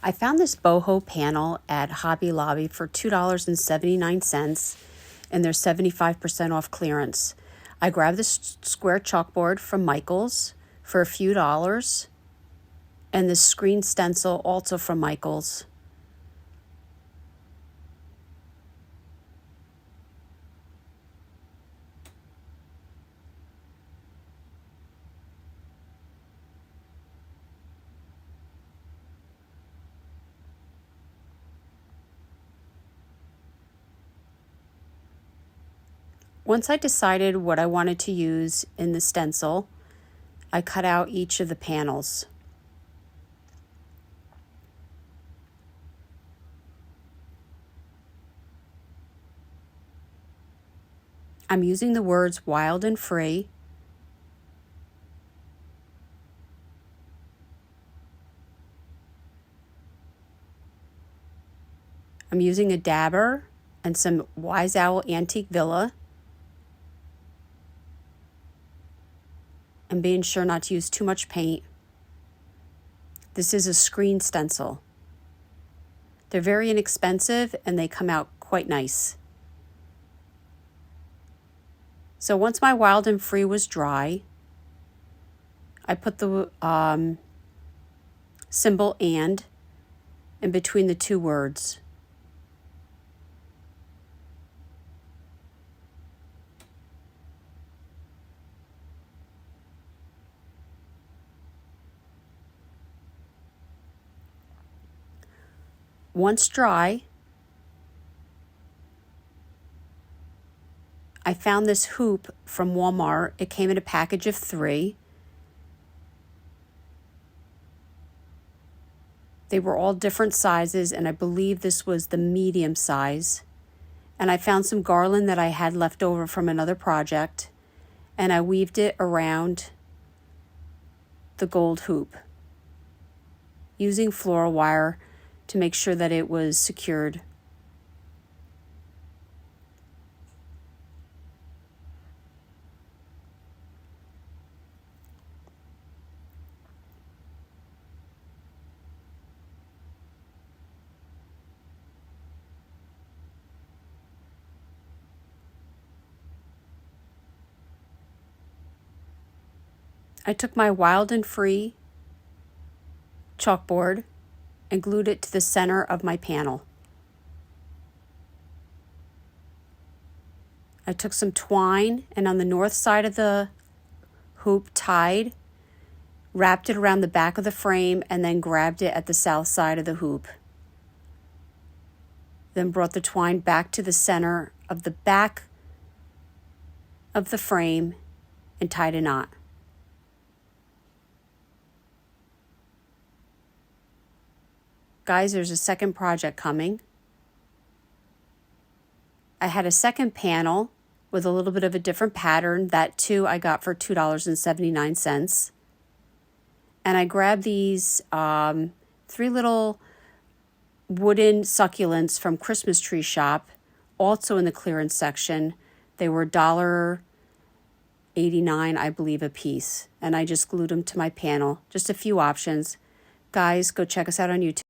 I found this boho panel at Hobby Lobby for $2.79 and they're 75% off clearance. I grabbed this square chalkboard from Michael's for a few dollars and this screen stencil also from Michael's. Once I decided what I wanted to use in the stencil, I cut out each of the panels. I'm using the words wild and free. I'm using a dabber and some Wise Owl Antique Villa. And being sure not to use too much paint. This is a screen stencil. They're very inexpensive and they come out quite nice. So once my wild and free was dry, I put the symbol and in between the two words. Once dry, I found this hoop from Walmart. It came in a package of 3. They were all different sizes, and I believe this was the medium size. And I found some garland that I had left over from another project, and I weaved it around the gold hoop using floral wire to make sure that it was secured. I took my wild and free chalkboard and glued it to the center of my panel. I took some twine and on the north side of the hoop tied, wrapped it around the back of the frame, and then grabbed it at the south side of the hoop. Then brought the twine back to the center of the back of the frame and tied a knot. Guys, there's a second project coming. I had a second panel with a little bit of a different pattern. That too I got for $2.79. And I grabbed these 3 little wooden succulents from Christmas Tree Shop, also in the clearance section. They were $1.89, I believe, a piece. And I just glued them to my panel. Just a few options. Guys, go check us out on YouTube.